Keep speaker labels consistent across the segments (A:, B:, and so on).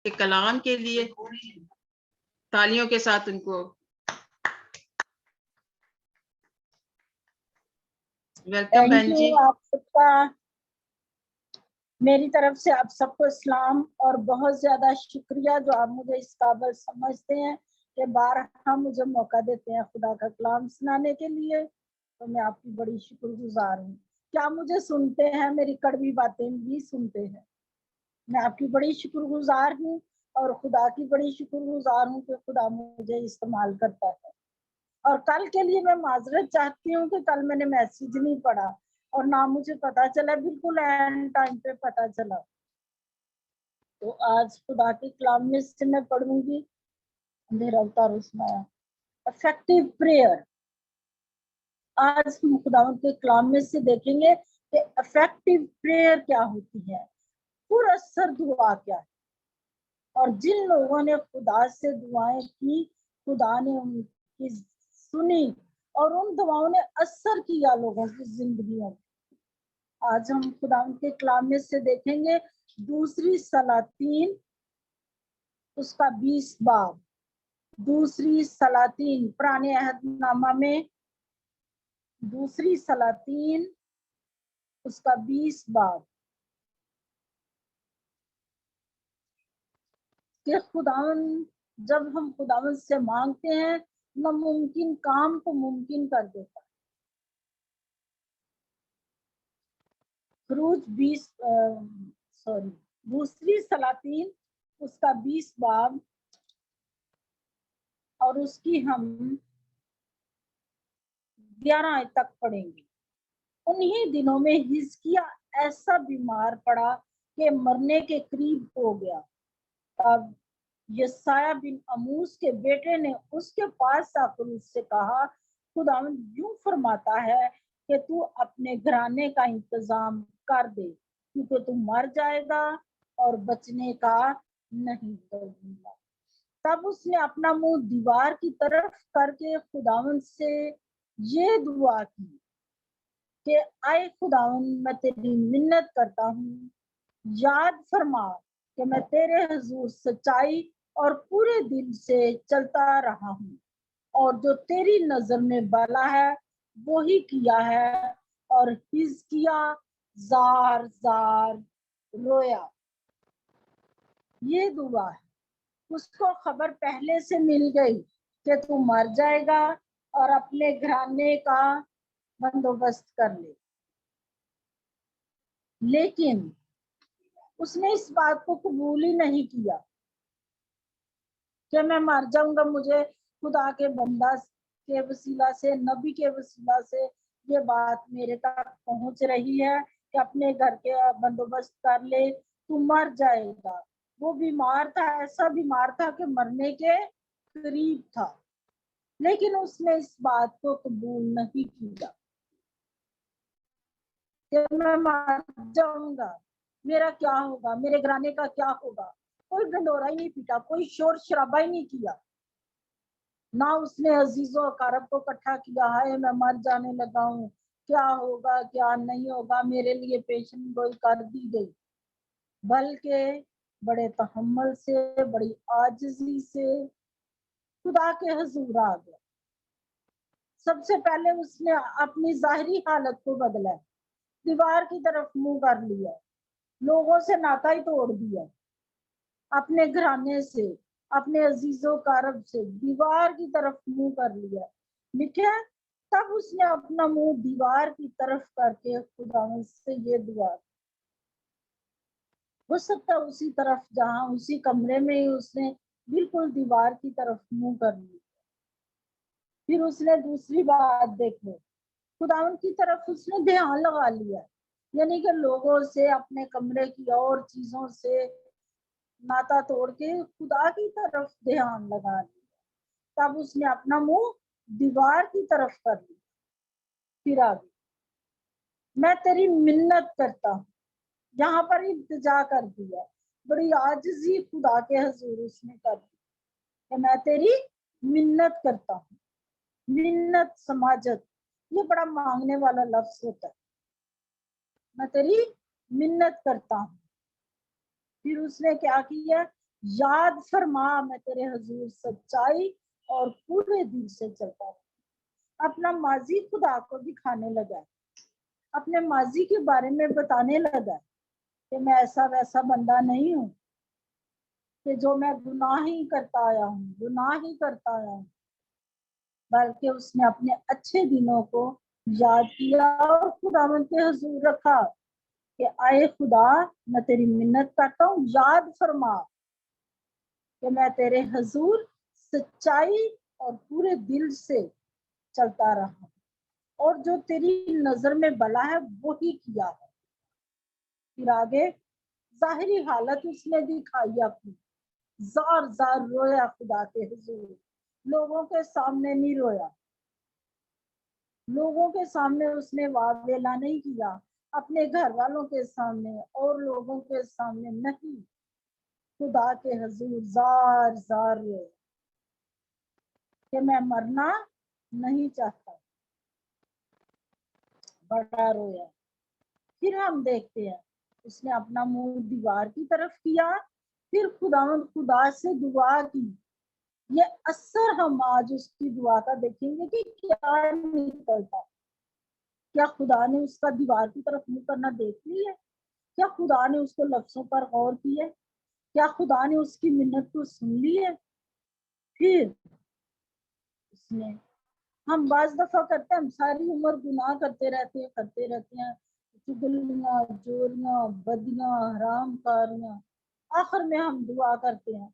A: کے کلام کے لیے تالیوں کے ساتھ ان کو ویلکم بہن جی.
B: آپ سب کا میری طرف سے آپ سب کو اسلام اور بہت زیادہ شکریہ جو آپ مجھے اس قابل سمجھتے ہیں کہ بارہا مجھے موقع دیتے ہیں خدا کا کلام سنانے کے لیے. تو میں آپ کی بڑی شکر گزار ہوں. کیا مجھے سنتے ہیں؟ میری کڑوی باتیں بھی سنتے ہیں. میں آپ کی بڑی شکر گزار ہوں اور خدا کی بڑی شکر گزار ہوں کہ خدا مجھے استعمال کرتا ہے. اور کل کے لیے میں معذرت چاہتی ہوں کہ کل میں نے میسیج نہیں پڑھا اور نہ مجھے پتا چلا، بالکل اینڈ ٹائم پہ پتا چلا. تو آج خدا کے کلام میں سے میں پڑھوں گی اندھیرا اتارو سنایا افیکٹو پریئر. آج ہم خداوند کے کلام میں سے دیکھیں گے کہ افیکٹو پریئر کیا ہوتی ہے، پر اثر دعا کیا ہے، اور جن لوگوں نے خدا سے دعائیں کی خدا نے ان کی سنی اور ان دعاؤں نے اثر کیا لوگوں کی زندگیوں میں. آج ہم خداوند کے کلام میں سے دیکھیں گے دوسری سلاطین اس کا 20 باب. دوسری سلاطین پرانے عہد نامہ میں دوسری سلاطین اس کا 20 باب کہ خداوند جب ہم خداوند سے مانگتے ہیں ناممکن کام کو ممکن کر دیتا ہے. دوسری سلاطین اس کا 20 باب اور اس کی ہم 11 آیت تک پڑھیں گے. انہی دنوں میں حزقیاہ ایسا بیمار پڑا کہ مرنے کے قریب ہو گیا. تب یسایہ بن اموس کے بیٹے نے اس کے پاس آ کر اس سے کہا خداوند یوں فرماتا ہے کہ تو اپنے گھرانے کا انتظام کر دے کیونکہ تو مر جائے گا اور بچنے کا نہیں ہوگا. تب اس نے اپنا منہ دیوار کی طرف کر کے خداوند سے یہ دعا کی کہ اے خداوند میں تیری منت کرتا ہوں، یاد فرما کہ میں تیرے حضور سچائی اور پورے دل سے چلتا رہا ہوں اور جو تیری نظر میں بھلا ہے وہی کیا ہے. اور حزقیاہ زار زار رویا. یہ دعا ہے. اس کو خبر پہلے سے مل گئی کہ تو مر جائے گا اور اپنے گھرانے کا بندوبست کر لے، لیکن اس نے اس بات کو قبول ہی نہیں کیا کہ میں مر جاؤں گا. مجھے خدا کے بندہ کے وسیلہ سے، نبی کے وسیلہ سے یہ بات میرے تک پہنچ رہی ہے کہ اپنے گھر کے بندوبست کر لے، تو مر جائے گا. وہ بیمار تھا، ایسا بیمار تھا کہ مرنے کے قریب تھا، لیکن اس نے اس بات کو قبول نہیں کیا کہ میں مر جاؤں گا، میرا کیا ہوگا، میرے گھرانے کا کیا ہوگا. کوئی ڈنڈورا ہی نہیں پیٹا، کوئی شور شرابہ ہی نہیں کیا، نہ اس نے عزیز و اقارب کو اکٹھا کیا ہے میں مر جانے لگا ہوں، کیا ہوگا کیا نہیں ہوگا، میرے لیے پیشن گوئی کر دی گئی. بلکہ بڑے تحمل سے، بڑی عاجزی سے خدا کے حضور آ گیا. سب سے پہلے اس نے اپنی ظاہری حالت کو بدلا، دیوار کی طرف منہ کر لیا، لوگوں سے ناتا ہی توڑ دیا، اپنے گھرانے سے، اپنے عزیز و اقارب سے دیوار کی طرف منہ کر لیا. لکھے تب اس نے اپنا منہ دیوار کی طرف کر کے خداوند سے یہ دعا. ہو سکتا اسی طرف جہاں اسی کمرے میں ہی اس نے بالکل دیوار کی طرف منہ کر لیا. پھر اس نے دوسری بات دیکھو، خداوند کی طرف اس نے دھیان لگا لیا، یعنی کہ لوگوں سے، اپنے کمرے کی اور چیزوں سے ناتا توڑ کے خدا کی طرف دھیان لگا لیا. تب اس نے اپنا منہ دیوار کی طرف کر لیا. پھر آگے میں تیری منت کرتا ہوں، یہاں پر التجا کر دیا، بڑی عاجزی خدا کے حضور اس نے کر دی کہ میں تیری منت کرتا ہوں. منت سماجت یہ بڑا مانگنے والا لفظ ہوتا ہے. میں تیری منت کرتا ہوں. پھر اس نے کیا کیا؟ یاد فرما میں تیرے حضور سچائی اور پورے دل سے چلتا رہا. اپنا ماضی خدا کو دکھانے لگا, اپنے ماضی کے بارے میں بتانے لگا کہ میں ایسا ویسا بندہ نہیں ہوں کہ جو میں گناہ ہی کرتا آیا ہوں, گناہ ہی کرتا آیا ہوں, بلکہ اس نے اپنے اچھے دنوں کو یاد کیا اور خداوند کے حضور رکھا کہ آئے خدا میں تیری منت کرتا ہوں, یاد فرما کہ میں تیرے حضور سچائی اور پورے دل سے چلتا رہا اور جو تیری نظر میں بلا ہے وہی کیا ہے. پھر آگے ظاہری حالت اس نے دکھائی اپنی, زار زار رویا خدا کے حضور, لوگوں کے سامنے نہیں رویا, لوگوں کے سامنے اس نے واویلا نہیں کیا, اپنے گھر والوں کے سامنے اور لوگوں کے سامنے نہیں, خدا کے حضور زار زار رویا کہ میں مرنا نہیں چاہتا, بڑا رویا. پھر ہم دیکھتے ہیں اس نے اپنا منہ دیوار کی طرف کیا, پھر خدا سے دعا کی. یہ اثر ہم آج اس کی دعا کا دیکھیں گے کہ کیا نکلتا. کیا خدا نے اس کا دیوار کی طرف منہ کرنا دیکھ لی ہے؟ کیا خدا نے اس کو لفظوں پر غور کی ہے؟ کیا خدا نے اس کی منت کو سن لی ہے؟ پھر اس نے, ہم بعض دفعہ کرتے ہیں, ہم ساری عمر گناہ کرتے رہتے ہیں, چگلیاں, چوریاں, بدیاں, حرام کاریاں, آخر میں ہم دعا کرتے ہیں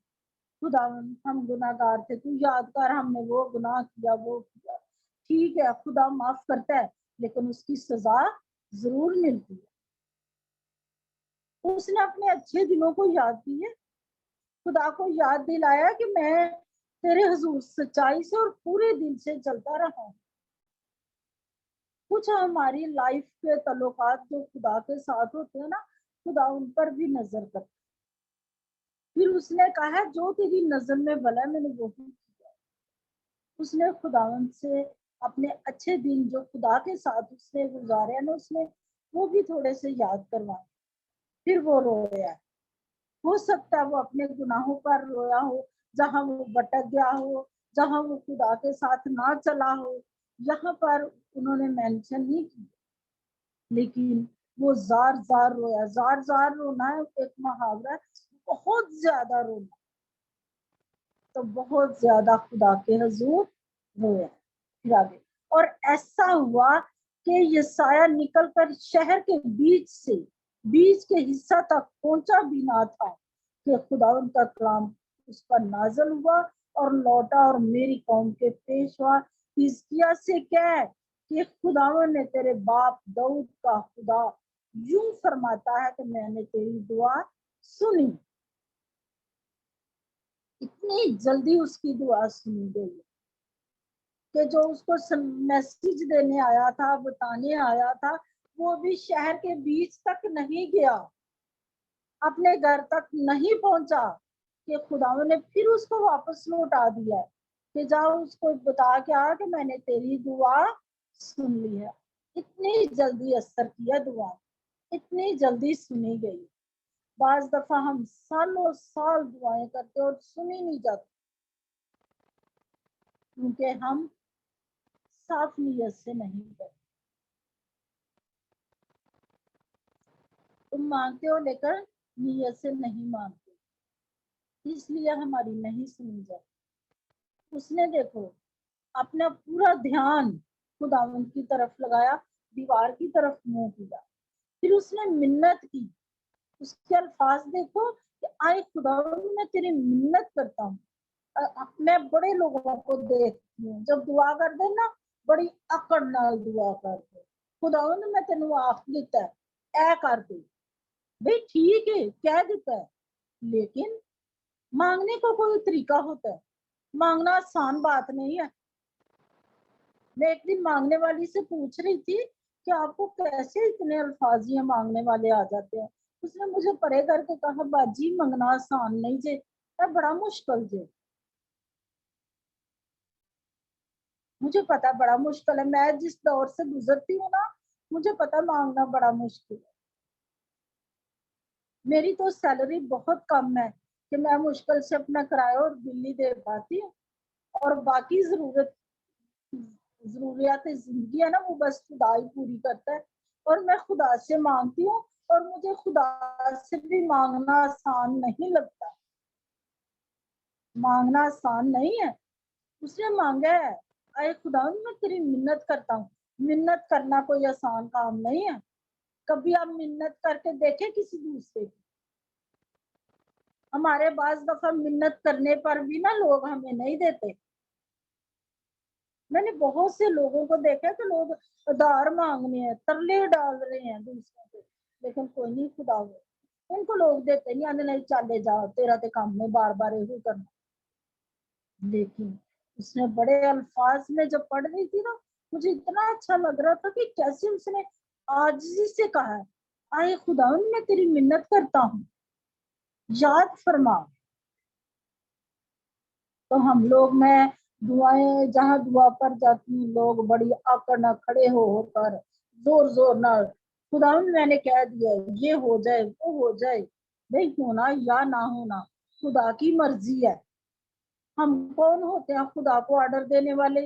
B: خدا ہم گناہ گار تھے, تو یاد کر ہم نے وہ گناہ کیا, وہ کیا. ٹھیک ہے, خدا معاف کرتا ہے لیکن اس کی سزا ضرور ملتی ہے. اس نے اپنے اچھے دنوں کو یاد کیے, خدا کو یاد دلایا کہ میں تیرے حضور سچائی سے اور پورے دل سے چلتا رہا ہوں. کچھ ہماری لائف کے تعلقات جو خدا کے ساتھ ہوتے ہیں نا, خدا ان پر بھی نظر کرتا. پھر اس نے کہا جو تیری نظر میں بلا میں نے وہی کیا. اس نے خداوند سے اپنے اچھے دن جو خدا کے ساتھ اس نے گزارے ہیں نا, اس نے وہ بھی تھوڑے سے یاد کروائے. پھر وہ رویا. ہو سکتا ہے وہ اپنے گناہوں پر رویا ہو, جہاں وہ بٹک گیا ہو, جہاں وہ خدا کے ساتھ نہ چلا ہو, یہاں پر انہوں نے مینشن نہیں کی, لیکن وہ زار زار رویا. زار زار رونا ہے ایک محاورہ, بہت زیادہ رونا, تو بہت زیادہ خدا کے حضور رویا. پھر آگے, اور ایسا ہوا کہ یسایہ نکل کر شہر کے بیچ کے حصہ تک پہنچا بھی نہ تھا کہ خداوند کا کلام اس پر نازل ہوا اور لوٹا اور میری قوم کے پیش ہوا. حزقیہ سے کہہ کہ خداوند نے تیرے باپ داؤد کا خدا یوں فرماتا ہے کہ میں نے تیری دعا سنی. اتنی جلدی اس کی دعا سنی گئی کہ جو اس کو میسج دینے آیا تھا, بتانے آیا تھا, وہ بھی شہر کے بیچ تک نہیں گیا, اپنے گھر تک نہیں پہنچا کہ خداوند نے پھر اس کو واپس لوٹا دیا کہ جاؤ اس کو بتا کے آ کہ میں نے تیری دعا سن لی ہے. اتنی جلدی اثر کیا دعا, اتنی جلدی سنی گئی. بعض دفعہ ہم سالوں سال دعائیں کرتے اور سنی نہیں جاتی کیونکہ ہم صاف نیت سے نہیں کرتے. تم مانگتے ہو لیکن نیت سے نہیں مانگتے, اس لیے ہماری نہیں سنی جاتی. اس نے دیکھو اپنا پورا دھیان خداوند کی طرف لگایا, دیوار کی طرف منہ کیا. پھر اس نے منت کی. اس کے الفاظ دیکھو کہ آئے خداوند میں تیری منت کرتا ہوں. میں بڑے لوگوں کو دیکھتی ہوں جب دعا کر دے نا, بڑی اکڑ نال دعا کرتے, خداوند میں تینوں آخ دیتا ہے اے کر دے, بھئی ٹھیک ہے کہہ دیتا ہے, لیکن مانگنے کو کوئی طریقہ ہوتا ہے. مانگنا آسان بات نہیں ہے. میں ایک دن مانگنے والی سے پوچھ رہی تھی کہ آپ کو کیسے اتنے الفاظ مانگنے والے آ جاتے ہیں. اس نے مجھے پرے کر کے کہا باجی منگنا آسان نہیں جے, بڑا مشکل جے. مجھے پتا بڑا مشکل ہے, میں جس دور سے گزرتی ہوں نا, مجھے پتا مانگنا بڑا مشکل ہے. میری تو سیلری بہت کم ہے, کہ میں مشکل سے اپنا کرایہ اور بجلی دے پاتی ہوں، اور باقی ضروریات زندگی ہے نا وہ بس خدا ہی پوری کرتا ہے. اور میں خدا سے مانگتی ہوں، اور مجھے خدا سے بھی مانگنا آسان نہیں لگتا. مانگنا آسان نہیں ہے. اس نے مانگا ہے، اے خدا میں تیری منت کرتا ہوں. منت کرنا کوئی آسان کام نہیں ہے. کبھی آپ منت کر کے دیکھیں کسی دوسرے کی. ہمارے بعض دفعہ منت کرنے پر بھی نا لوگ ہمیں نہیں دیتے. میں نے بہت سے لوگوں کو دیکھا کہ لوگ ادھار مانگنے ہیں، ترلے ڈال رہے ہیں دوسروں پہ، لیکن کوئی نہیں خدا ہو ان کو لوگ دیتے نہیں، آنے نہیں چلے جاؤ تیرا تے کام میں بار بار یہی کرنا. لیکن اس نے بڑے الفاظ میں جب پڑھ رہی تھی نا، مجھے اتنا اچھا لگ رہا تھا کہ کیسے اس نے عاجزی سے کہا ہے، آئے خدا میں تیری منت کرتا ہوں، یاد فرما. تو ہم لوگ، میں دعائیں جہاں دعا پر جاتی ہوں، لوگ بڑی آکڑ نہ کھڑے ہو کر زور زور نہ، خدا میں نے کہہ دیا یہ ہو جائے وہ ہو جائے. نہیں ہونا یا نہ ہونا خدا کی مرضی ہے. ہم کون ہوتے ہیں خدا کو آرڈر دینے والے؟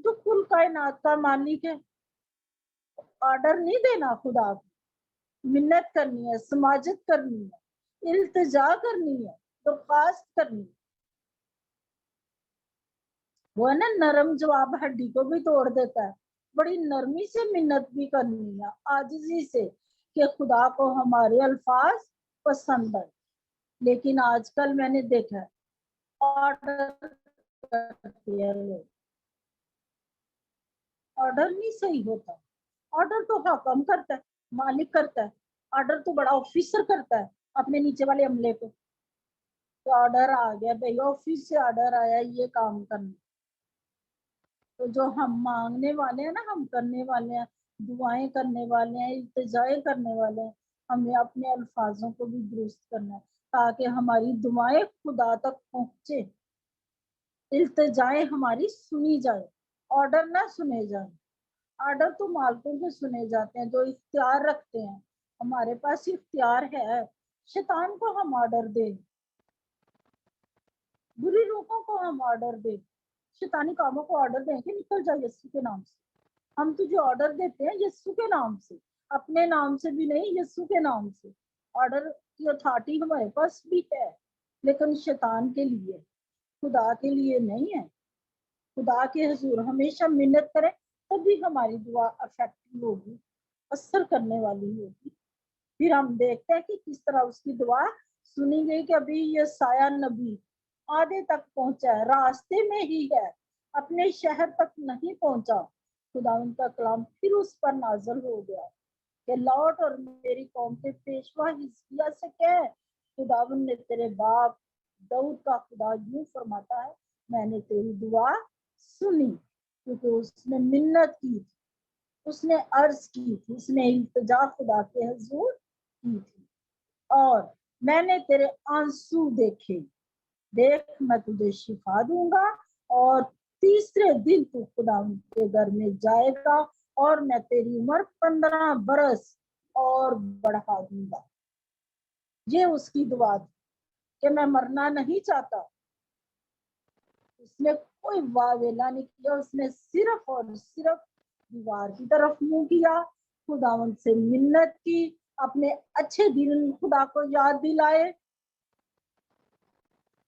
B: جو کل کائنات کا مالک ہے. آرڈر نہیں دینا خدا کو، منت کرنی ہے، سماجت کرنی ہے، التجا کرنی ہے، درخواست کرنی ہے. وہ ہے نا نرم جواب ہڈی کو بھی توڑ دیتا ہے. بڑی نرمی سے منت بھی کرنی ہے، عاجزی سے، کہ خدا کو ہمارے الفاظ پسند ہے. لیکن آج کل میں نے دیکھا ہے آرڈر کرتے ہیں لوگ. آرڈر نہیں صحیح ہوتا. آرڈر تو حکم کرتا ہے، مالک کرتا ہے. آرڈر تو بڑا آفیسر کرتا ہے اپنے نیچے والے عملے کو. تو آرڈر آ گیا بھائی، آفس سے آرڈر آیا یہ کام کرنا. تو جو ہم مانگنے والے ہیں نا، ہم کرنے والے ہیں، دعائیں کرنے والے ہیں، التجائیں کرنے والے ہیں، ہمیں اپنے الفاظوں کو بھی درست کرنا ہے تاکہ ہماری دعائیں خدا تک پہنچے، التجائیں ہماری سنی جائے، آرڈر نہ سنے جائیں. آرڈر تو مالکوں کے سنے جاتے ہیں جو اختیار رکھتے ہیں. ہمارے پاس اختیار ہے، شیطان کو ہم آرڈر دیں، بری روحوں کو ہم آرڈر دیں، شیطانی کاموں کو آرڈر دیں کہ نکل جائے یسوع کے نام سے. ہم تجھے آرڈر دیتے ہیں یسوع کے نام سے، اپنے نام سے بھی نہیں، یسوع کے نام سے. آرڈر کی اتھارٹی ہمارے پاس بھی ہے، لیکن شیطان کے لیے، خدا کے لیے نہیں ہے. خدا کے حضور ہمیشہ منت کریں تبھی ہماری دعا افیکٹو ہوگی، اثر کرنے والی ہوگی. پھر ہم دیکھتے ہیں کہ کس طرح اس کی دعا سنی گئی. کہ ابھی یہ سایہ نبی آدھے تک پہنچا ہے، راستے میں ہی ہے، اپنے شہر تک نہیں پہنچا. خدا ان کا کلام پھر اس پر نازل ہو گیا کہ لوٹ اور میری قوم کے پیشوا حزقیہ سے کہہ، خداوند نے تیرے باپ داؤد کا خدا یوں فرماتا ہے، میں نے تیری دعا سنی. کیونکہ اس نے منت کی تھی، اس نے عرض کی تھی، اس نے التجا خدا کے حضور کی تھی. اور میں نے تیرے آنسو دیکھے، دیکھ میں تجھے شفا دوں گا، اور تیسرے دن تو خدا کے گھر میں جائے گا، اور میں تیری عمر 15 برس اور بڑھا دوں گا. یہ اس کی دعا تھی کہ میں مرنا نہیں چاہتا. اس نے کوئی واویلا نہیں کیا، اس نے صرف اور صرف دیوار کی طرف منہ کیا، خداوند سے منت کی، اپنے اچھے دن خدا کو یاد دلائے.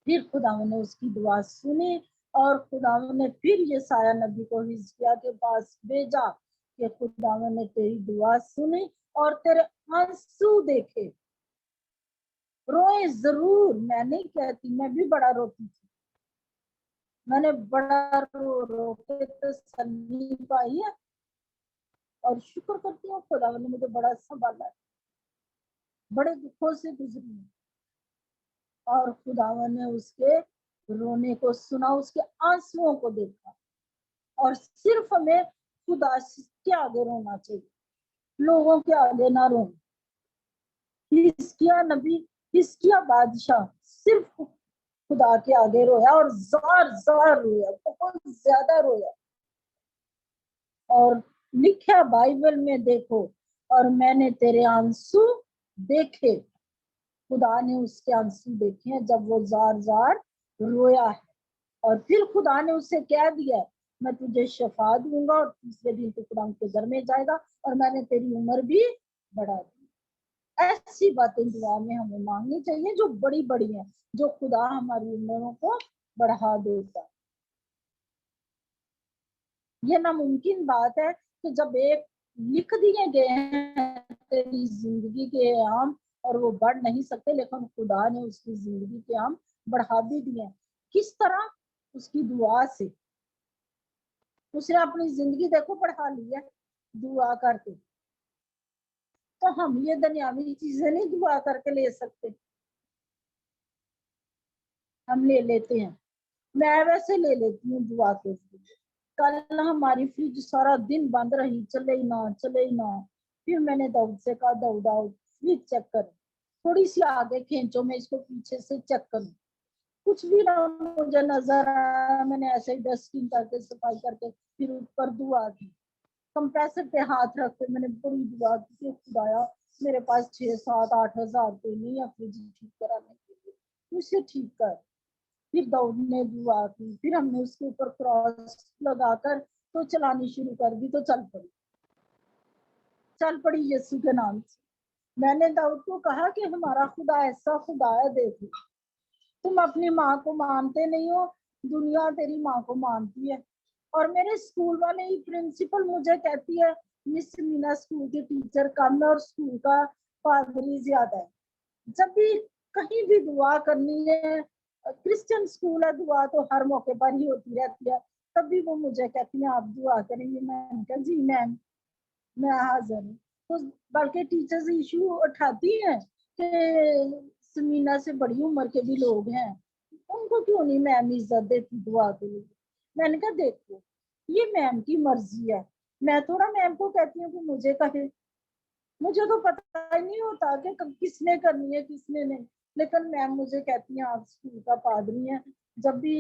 B: پھر خداوند نے اس کی دعا سنی، اور خداوند نے پھر یہ سایہ نبی کو حزقیہ کے پاس بھیجا کہ خداوند نے تیری دعا سنی اور تیرے آنسو دیکھے. روئے ضرور، میں نہیں کہتی، میں بھی بڑا روتی تھی، میں نے بڑا رو کے تسلی پائی ہے، اور شکر کرتی ہوں خداوند نے مجھے بڑا سنبھالا ہے، بڑے دکھوں سے گزری ہوں. اور خداوند نے اس کے رونے کو سنا، اس کے آنسوؤں کو دیکھا. اور صرف ہمیں خدا کے آگے رونا چاہیے، لوگوں کے آگے نہ رونا. حزقیہ نبی، حزقیہ بادشاہ صرف خدا کے آگے رویا، اور زار زار رویا، بہت زیادہ رویا. اور لکھا بائبل میں دیکھو، اور میں نے تیرے آنسو دیکھے. خدا نے اس کے آنسو دیکھے ہیں جب وہ زار زار رویا ہے، اور پھر خدا نے اسے کہہ دیا ہے میں تجھے شفا دوں گا اور تیسرے دن تو خدا کے گھر میں جائے گا اور میں نے تیری عمر بھی بڑھا دی۔ ایسی باتیں دعا میں ہمیں مانگنی چاہیے جو بڑی بڑی ہیں، جو خدا ہماری عمروں کو بڑھا دیتا ہے۔ یہ ناممکن بات ہے کہ جب ایک لکھ دیے گئے ہیں تیری زندگی کے عام اور وہ بڑھ نہیں سکتے، لیکن خدا نے اس کی زندگی کے عام بڑھا بھی دیے ہیں۔ کس طرح؟ اس کی دعا سے۔ اس نے اپنی زندگی دیکھو بڑھا لی ہے دعا کر کے۔ تو ہم یہ دنیاوی چیزیں نہیں دعا کر کے لے سکتے، ہم لے لیتے ہیں۔ میں ویسے لے لیتی ہوں دعا کے ذریعے۔ کل ہماری فریج سارا دن بند رہی، چلے ہی نہ۔ پھر میں نے داؤد سے کہا داؤد فریج چیک کر، تھوڑی سی آگے کھینچو میں اس کو پیچھے سے چیک کروں۔ کچھ بھی نہ مجھے نظر آیا، میں نے ایسے ہی ڈسٹنگ کر کے صفائی کر کے پھر اوپر دعا کی، کمپریسر پہ ہاتھ رکھ کے میں نے بڑی دعا کی کہ خدایا میرے پاس 6-7-8 ہزار روپے نہیں ہے فریج ٹھیک کرانے کے لیے، تو اسے ٹھیک کر۔ پھر داؤد نے دعا کی، پھر ہم نے اس کے اوپر کراس لگا کر تو چلانی شروع کر دی، تو چل پڑی یسوع کے نام سے۔ میں نے داؤد کو کہا کہ ہمارا خدا ایسا خدا ہے، دیکھو تم اپنی ماں کو مانتے نہیں ہو، دنیا تیری ماں کو مانتی ہے۔ اور میرے اسکول والے ہی پرنسپل مجھے کہتی ہے مس مینا اسکول کی ٹیچر کم ہے اور اسکول کا پادری زیادہ ہے۔ جب بھی کہیں بھی دعا کرنی ہے، کرسچن اسکول ہے، دعا تو ہر موقع پر ہی ہوتی رہتی ہے، تب بھی وہ مجھے کہتی ہیں آپ دعا کریں گے؟ میں نے کہا جی میم میں حاضر ہوں۔ تو بلکہ ٹیچرز ایشو اٹھاتی ہیں کہ سمینا سے بڑی عمر کے بھی لوگ ہیں، ان کو کیوں نہیں میم عزت دیتی دعا کے لیے؟ میں نے کہا دیکھو یہ میم کی مرضی ہے، میں تھوڑا میم کو کہتی ہوں کہ مجھے کہے، مجھے تو پتہ ہی نہیں ہوتا کہ کس نے کرنی ہے کس نے نہیں، لیکن میم مجھے کہتی ہیں آپ اسکول کا پادری ہیں، جب بھی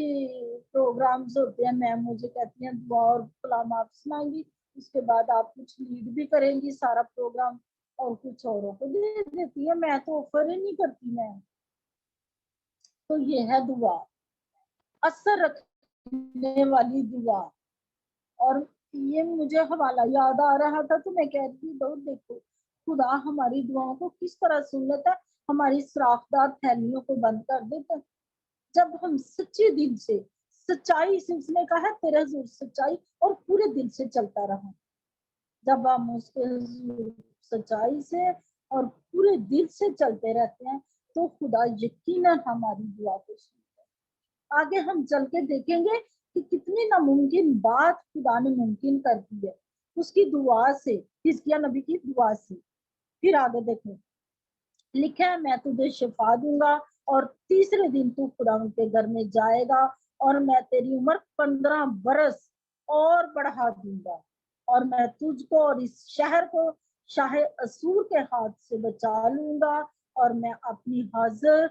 B: پروگرامز ہوتے ہیں میم مجھے کہتی ہیں دعا اور کلام آپ سنائیں گی، اس کے بعد آپ کچھ لیڈ بھی کریں گی سارا پروگرام اور کچھ اوروں کو دے دیتی ہے، میں تو آفر ہی نہیں کرتی میم۔ تو یہ ہے دعا، اثر رکھنے والی دعا۔ اور یہ مجھے حوالہ یاد آ رہا تھا تو میں کہہ رہی ہوں دیکھو خدا ہماری دعاؤں کو کس طرح سن لیتا ہے، ہماری سراخدار تھیلیوں کو بند کر دیتا ہے جب ہم سچے دل سے، سچائی سے، اس نے کہا تیرے حضور سچائی اور پورے دل سے چلتا رہا، جب ہم اس کے حضور سچائی سے اور پورے دل سے چلتے رہتے ہیں تو خدا یقیناً ہماری دعا کو سنتا ہے۔ آگے ہم چل کے دیکھیں گے کہ کتنی ناممکن بات خدا نے ممکن کر دی ہے اس کی دعا سے، حزقیہ نبی کی دعا سے۔ پھر آگے دیکھیں لکھا ہے میں تجھے شفا دوں گا اور تیسرے دن تو خدا کے گھر میں جائے گا اور میں تیری عمر 15 برس اور بڑھا دوں گا اور میں تجھ کو اور اس شہر کو شاہ اسور کے ہاتھ سے بچا لوں گا اور میں اپنی حاضر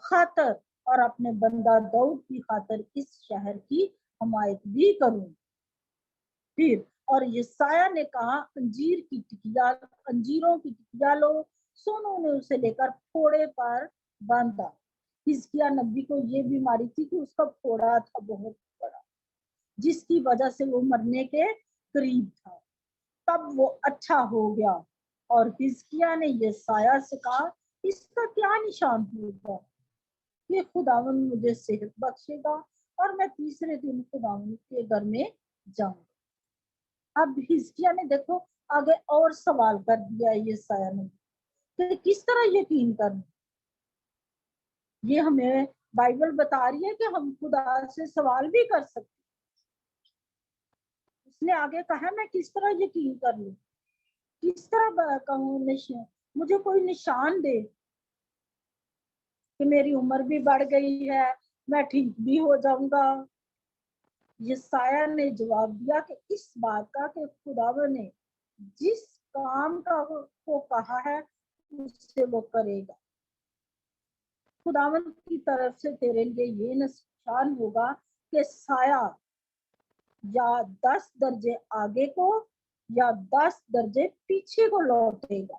B: خاطر اور اپنے بندہ داؤد کی خاطر اس شہر کی حمایت بھی کروں۔ پھر اور یسایہ نے کہا انجیروں کی ٹکیا لو، سونوں نے اسے لے کر پھوڑے پر باندھا۔ حزقیہ نبی کو یہ بیماری تھی کہ اس کا پھوڑا تھا بہت بڑا، جس کی وجہ سے وہ مرنے کے قریب تھا، تب وہ اچھا ہو گیا۔ اور حزقیہ نے یسایہ سے کہا اس کا کیا نشان ہوگا کہ خداوند مجھے صحت بخشے گا اور میں تیسرے دن خداوند کے گھر میں جاؤں گا۔ اب حزقیہ نے دیکھو آگے اور سوال کر دیا یسایہ نے کہ کس طرح یقین کرنا۔ یہ ہمیں بائبل بتا رہی ہے کہ ہم خدا سے سوال بھی کر سکتے۔ اس نے آگے کہا میں کس طرح یقین کر لوں، کس طرح کہوں مجھے کوئی نشان دے کہ میری عمر بھی بڑھ گئی ہے، میں ٹھیک بھی ہو جاؤں گا۔ یسایہ نے جواب دیا کہ اس بات کا کہ خداوند نے جس کام کا کو کہا ہے اسے وہ کرے گا۔ خداوند کی طرف سے تیرے لیے یہ نشان ہوگا کہ سایہ یا 10 درجے آگے کو یا 10 درجے پیچھے کو لوٹے گا۔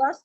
B: 10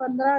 B: 15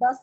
B: 10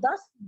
B: 10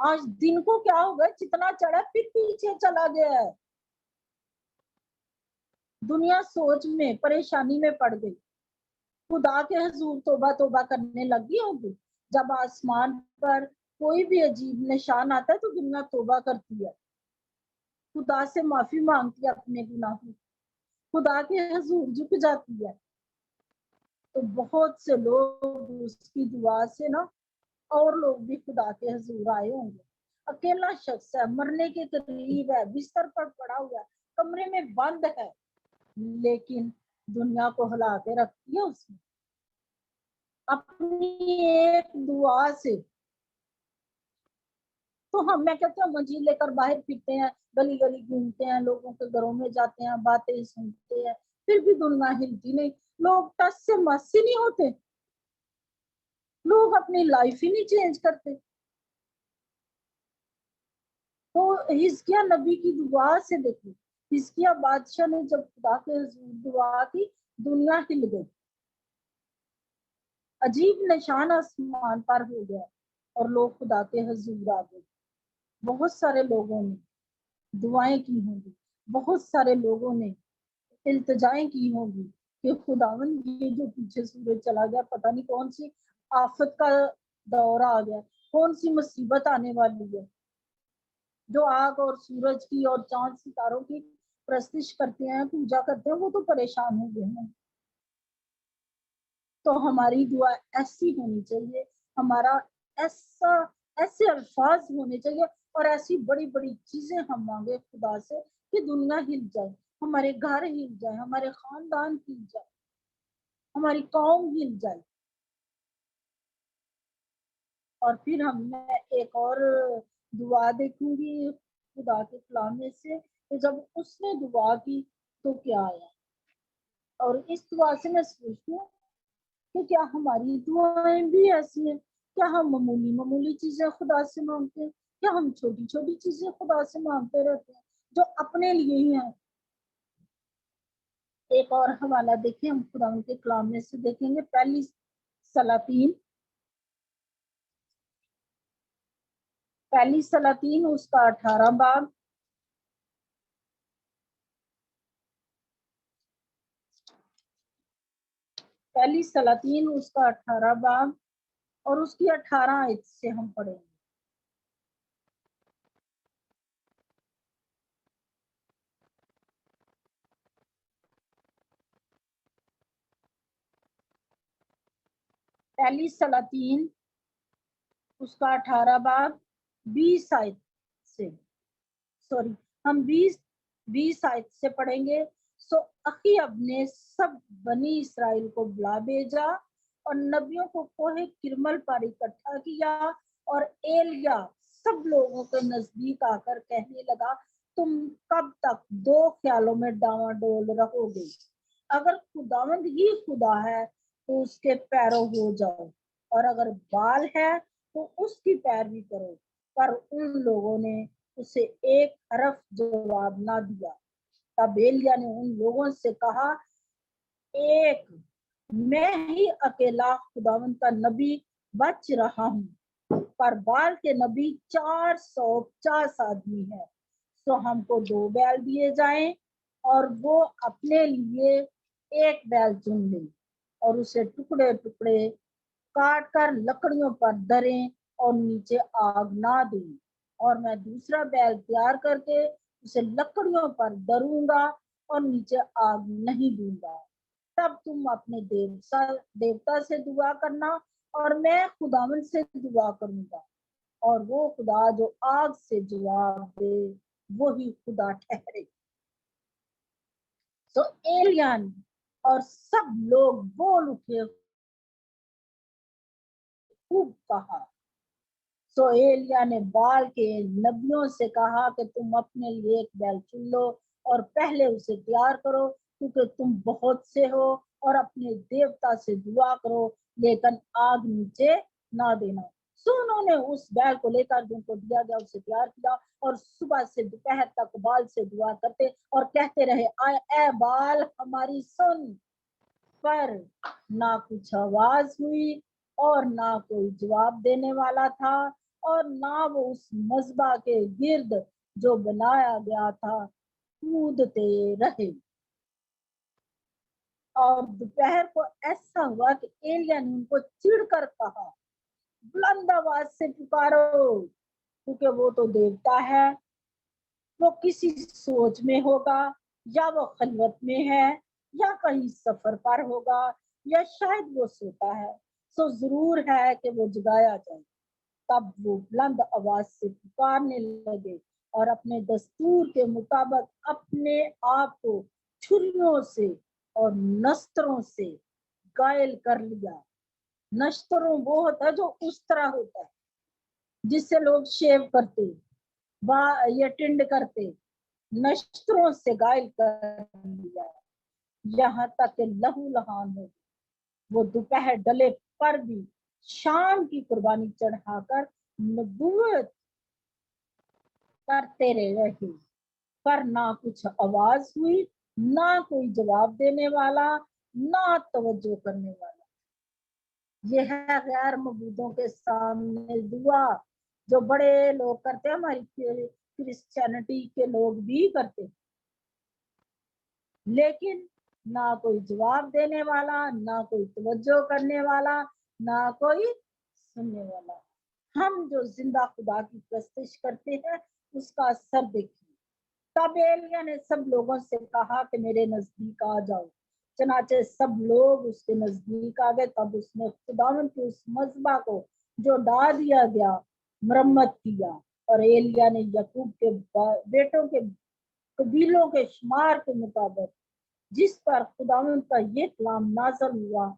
B: آج دن کو کیا ہوگا، جتنا چڑھا پھر پیچھے چلا گیا ہے. دنیا سوچ میں پریشانی میں پڑ گئی. خدا کے حضور توبہ توبہ کرنے لگی ہوگی. جب آسمان پر کوئی بھی عجیب نشان آتا ہے تو دنیا توبہ کرتی ہے، خدا سے معافی مانگتی ہے اپنے گناہوں، خدا کے حضور جھک جاتی ہے. تو بہت سے لوگ اس کی دعا سے نا، اور لوگ بھی خدا کے حضور آئے ہوں گے. اکیلا شخص ہے، مرنے کے قریب ہے، بستر پر پڑا ہوا ہے، کمرے میں بند ہے، لیکن دنیا کو ہلا کے رکھتی ہے اس نے اپنی ایک دعا سے. تو میں کہتے ہیں منجیل لے کر باہر پھرتے ہیں، گلی گلی گھومتے ہیں، لوگوں کے گھروں میں جاتے ہیں، باتیں سنتے ہیں، پھر بھی دنیا ہلتی نہیں. لوگ ٹس سے مس ہی نہیں ہوتے، لوگ اپنی لائف ہی نہیں چینج کرتے. تو حزقیہ نبی کی دعا سے دیکھو، حزقیہ بادشاہ نے جب خدا کے حضور دعا کی، دنیا ہل گئی، عجیب نشان آسمان پر ہو گیا اور لوگ خدا کے حضور آ گئے. بہت سارے لوگوں نے دعائیں کی ہوں گی، بہت سارے لوگوں نے التجائیں کی ہوں گی کہ خداوند یہ جو پیچھے سورج چلا گیا، پتہ نہیں کون سی آفت کا دور آ گیا، کون سی مصیبت آنے والی ہے. جو آگ اور سورج کی اور چاند ستاروں کی پرستش کرتے ہیں، پوجا کرتے ہیں، وہ تو پریشان ہو گئے ہیں. تو ہماری دعا ایسی ہونی چاہیے، ہمارا ایسے الفاظ ہونے چاہیے اور ایسی بڑی بڑی چیزیں ہم مانگے خدا سے کہ دنیا ہل جائے، ہمارے گھر ہل جائے، ہمارے خاندان ہل جائے، ہماری قوم ہل جائے. اور پھر میں ایک اور دعا دیکھوں گی خدا کے کلام میں سے کہ جب اس نے دعا کی تو کیا آیا. اور اس دعا سے میں سوچتی ہوں کہ کیا ہماری دعائیں بھی ایسی ہیں؟ کیا ہم معمولی چیزیں خدا سے مانگتے ہیں؟ کیا ہم چھوٹی چھوٹی چیزیں خدا سے مانگتے رہتے ہیں جو اپنے لیے ہی ہیں؟ ایک اور حوالہ دیکھیں، ہم خدا کے کلام میں سے دیکھیں گے پہلی سلاطین اس کا 18 باب، پہلی سلاطین اس کا 18 باب اور اس کی 18 آیت سے ہم پڑھیں گے. پہلی سلاطین اس کا 18 باب 20 آیت سے، ہم 20 آیت سے پڑھیں گے. سو اخیب نے سب بنی اسرائیل کو بلا بھیجا اور نبیوں کو کوہ کرمل پر اکٹھا کیا، اور ایلیا سب لوگوں کے نزدیک آ کر کہنے لگا، تم کب تک 2 خیالوں میں ڈاواں ڈول رہو گے؟ اگر خداوند ہی خدا ہے تو اس کے پیرو ہو جاؤ، اور اگر بال ہے تو اس کی پیروی کرو. پر ان لوگوں نے اسے ایک حرف جواب نہ دیا. تب ایلیا نے ان لوگوں سے کہا، ایک میں ہی اکیلا خداوند کا نبی بچ رہا ہوں، پر بال کے نبی 450 آدمی ہیں. تو ہم کو 2 بیل دیے جائیں اور وہ اپنے لیے ایک بیل چن لیں اور اسے ٹکڑے ٹکڑے کاٹ کر لکڑیوں پر دھریں اور نیچے آگ نہ دیں، اور میں دوسرا بیل تیار کر کے اسے لکڑیوں پر دھروں گا اور نیچے آگ نہیں دوں گا. تب تم اپنے دیوتا سے دعا کرنا اور میں خداوند سے دعا کروں گا، اور وہ خدا جو آگ سے جواب دے وہی خدا ٹھہرے. تو ایلیا اور سب لوگ بول اٹھے، خوب کہا. سو ایلیا نے بال کے نبیوں سے کہا کہ تم اپنے لیے ایک بیل چن لو اور پہلے اسے تیار کرو، کیونکہ تم بہت سے ہو، اور اپنے دیوتا سے دعا کرو لیکن آگ نیچے نہ دینا. سو انہوں نے اس بیل کو لے کر جن کو دیا گیا اسے تیار کیا، اور صبح سے دوپہر تک بال سے دعا کرتے اور کہتے رہے، اے بال ہماری سن. پر نہ کچھ آواز ہوئی اور نہ کوئی جواب دینے والا تھا، اور نہ وہ اس مذبح کے گرد جو بنایا گیا تھا کودتے رہے۔ اور دوپہر کو ایسا ہوا کہ ایلیا نے ان کو چڑ کر کہا بلند آواز سے پکارو، کیونکہ وہ تو دیوتا ہے، وہ کسی سوچ میں ہوگا یا وہ خلوت میں ہے یا کہیں سفر پر ہوگا یا شاید وہ سوتا ہے، سو ضرور ہے کہ وہ جگایا جائے۔ تب وہ بلند آواز سے پکارنے لگے اور اپنے دستور کے مطابق اپنے آپ کو چھریوں سے اور نستروں سے گائل کر لیا۔ نشتروں وہ ہوتا ہے جو اس طرح ہوتا ہے جس سے لوگ شیو کرتے یا ٹنڈ کرتے، نشتروں سے گائل کر لیا یہاں تک کہ لہو لہان ہو۔ وہ دوپہر ڈلے پر بھی شام کی قربانی چڑھا کر نبوت کرتے رہے، پر نہ کچھ آواز ہوئی، نہ کوئی جواب دینے والا، نہ توجہ کرنے والا۔ یہ ہے غیر معبودوں کے سامنے دعا جو بڑے لوگ کرتے ہیں، ہماری کرسچینٹی کے لوگ بھی کرتے، لیکن نہ کوئی جواب دینے والا، نہ کوئی توجہ کرنے والا، نہ کوئی سننے والا۔ ہم جو زندہ خدا کی پرستش کرتے ہیں اس کا اثر دیکھیے۔ تب ایلیا نے سب لوگوں سے کہا کہ میرے نزدیک آ جاؤ، چنانچہ سب لوگ اس کے نزدیک آ گئے۔ تب اس نے خداوند کے اس مذبح کو جو ڈھا دیا گیا مرمت کیا، اور ایلیا نے یعقوب کے بیٹوں کے قبیلوں کے شمار کے مطابق جس پر خداوند کا یہ کلام نازل ہوا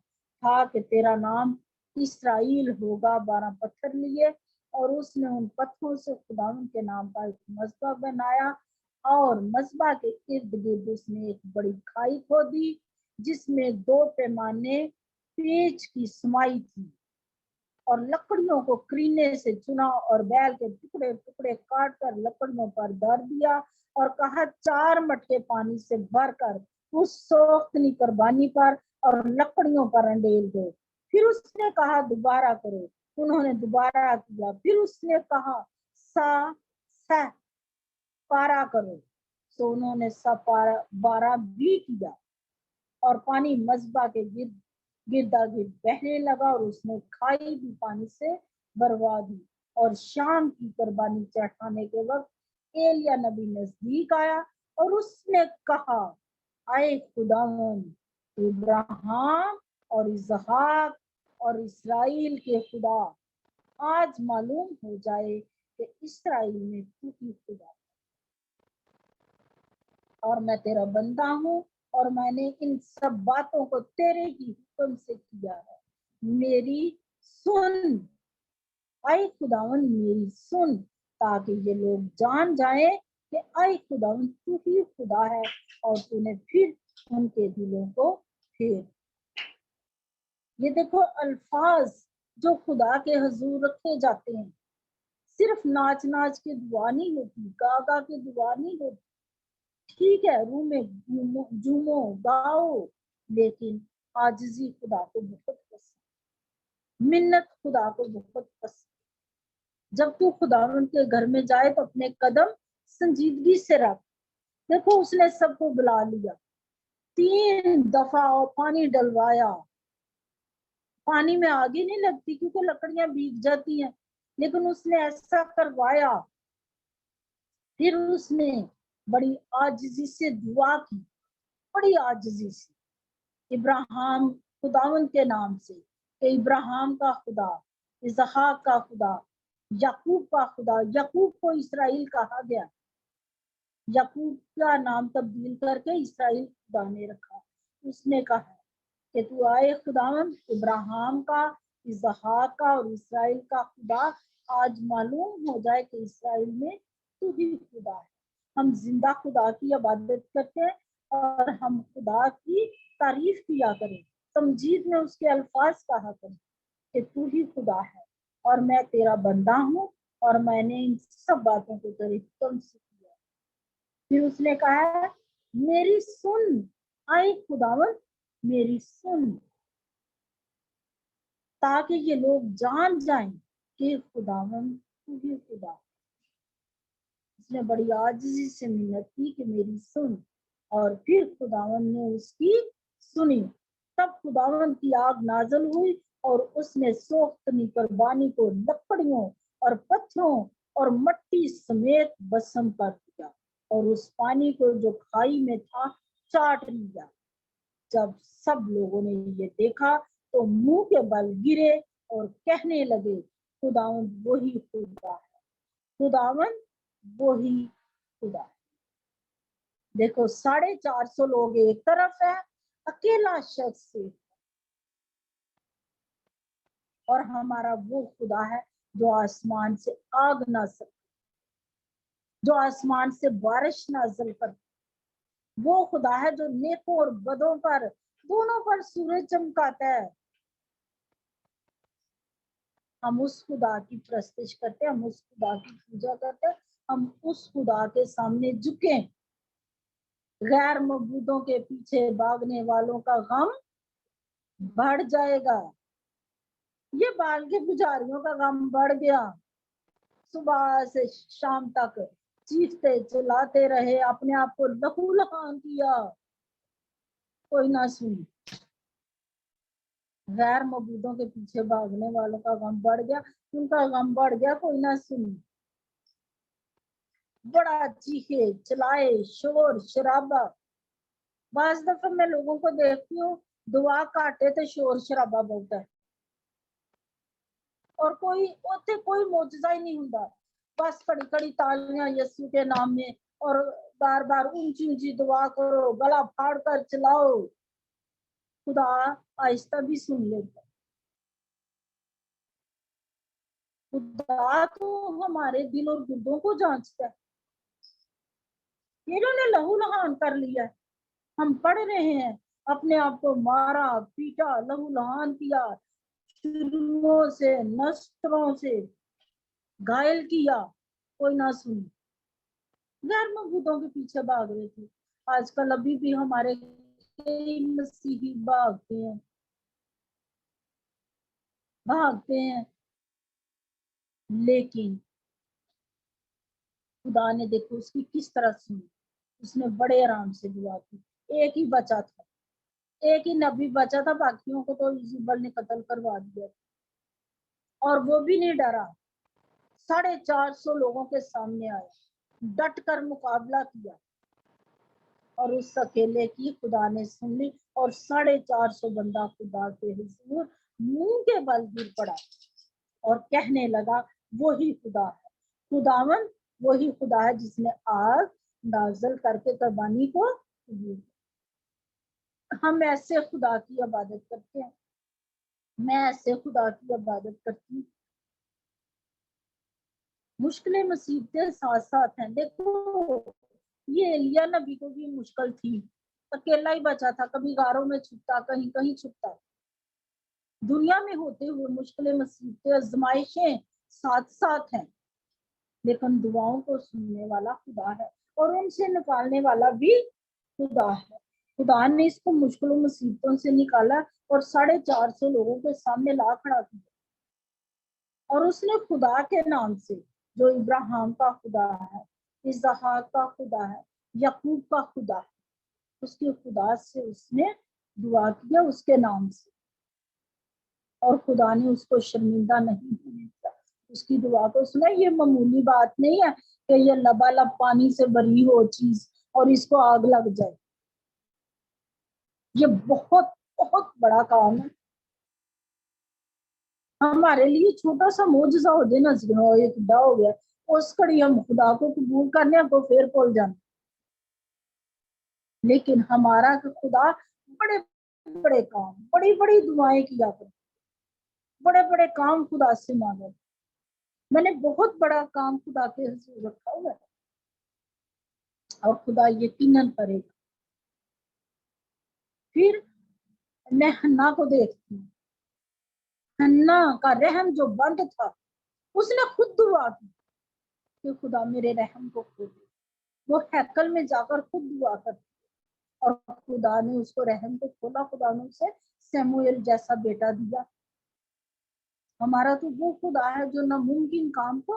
B: تھا کہ تیرا نام اسرائیل ہوگا، 12 پتھر لیے، اور اس نے ان پتھروں سے خداوند کے نام کا ایک مذبح بنایا، اور مذبح کے ارد گرد اس نے ایک بڑی کھائی کھودی جس میں 2 پیمانے پیچ کی سمائی تھی، اور لکڑیوں کو کرینے سے چنا اور بیل کے ٹکڑے ٹکڑے کاٹ کر لکڑیوں پر دھر دیا، اور کہا 4 مٹکے پانی سے بھر کر اس سوختنی قربانی پر اور لکڑیوں پر انڈیل دو۔ پھر اس نے کہا دوبارہ کرو، انہوں نے دوبارہ کیا۔ پھر اس نے کہا سہ پارا کرو، تو انہوں نے بارہ بھی کیا، اور پانی مذبح کے گردا گرد بہنے لگا، اور اس نے کھائی بھی پانی سے بروا دی۔ اور شام کی قربانی چڑھانے کے وقت ایلیا نبی نزدیک آیا اور اس نے کہا اے خداوند ابراہیم اور اسحاق اور اسرائیل کے خدا، آج معلوم ہو جائے کہ اسرائیل میں تو ہی خدا، اور میں تیرا بندہ ہوں، اور میں نے ان سب باتوں کو تیرے ہی حکم سے کیا ہے۔ میری سن اے خداوند، میری سن، تاکہ یہ لوگ جان جائیں کہ اے خداوند تو ہی خدا ہے، اور تو نے پھر ان کے دلوں کو پھیر۔ یہ دیکھو الفاظ جو خدا کے حضور رکھے جاتے ہیں، صرف ناچ ناچ کے دعا نہیں ہوتی، گا گا کے دعا نہیں ہوتی، ٹھیک ہے روح میں جھومو گاؤ، لیکن عاجزی خدا کو بہت پسند، منت خدا کو بہت پسند۔ جب تو خداوند کے گھر میں جائے تو اپنے قدم سنجیدگی سے رکھ۔ دیکھو اس نے سب کو بلا لیا، 3 دفعہ پانی ڈلوایا، پانی میں آگے نہیں لگتی کیونکہ لکڑیاں بھیگ جاتی ہیں، لیکن اس نے ایسا کروایا۔ پھر اس نے بڑی عاجزی سے دعا کی، بڑی عاجزی سے، ابراہیم خداوند کے نام سے، کہ ابراہیم کا خدا، اسحاق کا خدا، یعقوب کا خدا۔ یعقوب کو اسرائیل کہا گیا، یعقوب کا نام تبدیل کر کے اسرائیل خدا نے رکھا۔ اس نے کہا کہ تو آئے خداوند ابراہیم کا، اسحاق کا اور اسرائیل کا خدا، آج معلوم ہو جائے کہ اسرائیل میں تو ہی خدا ہے۔ ہم زندہ خدا کی عبادت کرتے ہیں اور ہم خدا کی تعریف کیا کریں، تمجید میں اس کے الفاظ کہا کریں کہ تو ہی خدا ہے، اور میں تیرا بندہ ہوں، اور میں نے ان سب باتوں کو تیرے حکم سے کیا۔ پھر اس نے کہا میری سن اے خداوند، میری سن، تاکہ یہ لوگ جان جائیں کہ خداوند وہی خدا اس نے بڑی عاجزی سے منت کی کہ میری سن، اور پھر خداوند نے اس کی سنی۔ تب خداوند کی آگ نازل ہوئی اور اس نے سوختنی قربانی کو لکڑیوں اور پتھروں اور مٹی سمیت بسم کر دیا، اور اس پانی کو جو کھائی میں تھا چاٹ لیا۔ جب سب لوگوں نے یہ دیکھا تو منہ کے بل گرے اور کہنے لگے خداوند وہی خدا ہے، خداوند وہی خدا ہے۔ دیکھو 450 لوگ ایک طرف ہے، اکیلا شخص سے، اور ہمارا وہ خدا ہے جو آسمان سے آگ نازل، جو آسمان سے بارش نازل کرتا، وہ خدا ہے جو نیکوں اور بدوں پر دونوں پر سورج چمکاتا ہے۔ ہم اس خدا کی پرستش کرتے ہیں، ہم اس خدا کی پوجا کرتے ہیں، ہم اس خدا کے سامنے جھکیں۔ غیر معبودوں کے پیچھے بھاگنے والوں کا غم بڑھ جائے گا۔ یہ بال کے پجاریوں کا غم بڑھ گیا، صبح سے شام تک چیختے چلاتے رہے، اپنے آپ کو لہو لہان کیا، کوئی نہ سنی۔ غیر معبودوں کے پیچھے بھاگنے والوں کا غم بڑھ گیا، ان کا غم بڑھ گیا، کوئی نہ سنی۔ بڑا چیخے چلائے، شور شرابہ۔ بعض دفعہ میں لوگوں کو دیکھتی ہوں دعا کاٹے تو شور شرابہ بہت ہے، اور کوئی معجزہ ہی نہیں ہوندا، بس کڑی کڑی تالیاں یسوع کے نام میں، اور بار بار اونچی اونچی دعا کرو، گلا پھاڑ کر چلاؤ۔ خدا آہستہ بھی سن لیتا۔ خدا تو ہمارے دل اور گردوں کو جانچتا ہے۔ انہوں نے لہو لہان کر لیا ہے، ہم پڑھ رہے ہیں اپنے آپ کو مارا پیٹا لہو لہان کیا، شروعوں سے نسلوں سے گھائل کیا، کوئی نہ سنی۔ غیر معبودوں کے پیچھے بھاگ رہے تھے۔ آج کل ابھی بھی ہمارے کئی مسیحی بھاگتے ہیں، لیکن خدا نے دیکھو اس کی کس طرح سنی۔ اس نے بڑے آرام سے دعا کی۔ ایک ہی بچا تھا، ایک ہی نبی بچا تھا، باقیوں کو تو ایزبل نے قتل کروا دیا، اور وہ بھی نہیں ڈرا۔ 450 لوگوں کے سامنے آیا، ڈٹ کر مقابلہ کیا، اور اس اکیلے کی خدا نے سن لی، اور 450 بندہ خدا کے حضور منہ کے بل گر پڑا اور کہنے لگا وہی خدا ہے، خداوند وہی خدا ہے جس نے آگ نازل کر کے قربانی کو قبول کیا۔ ہم ایسے خدا کی عبادت کرتے ہیں، میں ایسے خدا کی عبادت کرتی ہوں۔ مشکلیں مصیبتیں ساتھ ساتھ ہیں۔ دیکھو یہ ایلیا نبی کو بھی مشکل تھی، اکیلا ہی بچا تھا، کبھی غاروں میں چھپتا، کہیں کہیں چھپتا۔ دنیا میں ہوتے ہوئے مشکلیں مصیبتیں آزمائشیں ساتھ ساتھ ہیں، لیکن دعاؤں کو سننے والا خدا ہے، اور ان سے نکالنے والا بھی خدا ہے۔ خدا نے اس کو مشکلوں مصیبتوں سے نکالا اور 450 لوگوں کے سامنے لا کھڑا کیا، اور اس نے خدا کے نام سے جو ابراہیم کا خدا ہے، اسحاق کا خدا ہے، یعقوب کا خدا ہے، اس کے خدا سے اس نے دعا کیا، اس کے نام سے، اور خدا نے اس کو شرمندہ نہیں ہونے دیا، اس کی دعا کو سنا۔ یہ معمولی بات نہیں ہے کہ یہ لبالب پانی سے بری ہو چیز اور اس کو آگ لگ جائے، یہ بہت بہت بڑا کام ہے۔ ہمارے لیے چھوٹا سا معجزہ ہو جائے نا، ایک خدا ہو گیا، اس کڑی ہم خدا کو قبول کرنے کو پھر بھول جانا، لیکن ہمارا خدا بڑے بڑے کام، بڑی بڑی دعائیں کیا کرتا، بڑے بڑے کام خدا سے مانگا۔ میں نے بہت بڑا کام خدا کے حضور رکھا ہوا ہے، اور خدا یقیناً کرے گا۔ پھر میں حنا کو دیکھتی ہوں، حنا کا رحم جو بند تھا، اس نے خود دعا کی کہ خدا میرے رحم کو کھول دے۔ وہ ہیکل میں جا کر خود دعا کرتی، اور خدا نے اس کو رحم کو کھولا، خدا نے اسے سیموئیل جیسا بیٹا دیا۔ ہمارا تو وہ خدا ہے جو ناممکن کام کو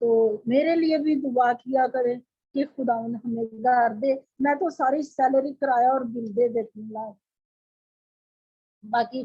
B: تو میرے لیے بھی دعا کیا کریں کہ خداوند ہمیں گھر دے. میں تو ساری سیلری کرایہ اور بل دے دیتی ہوں. باقی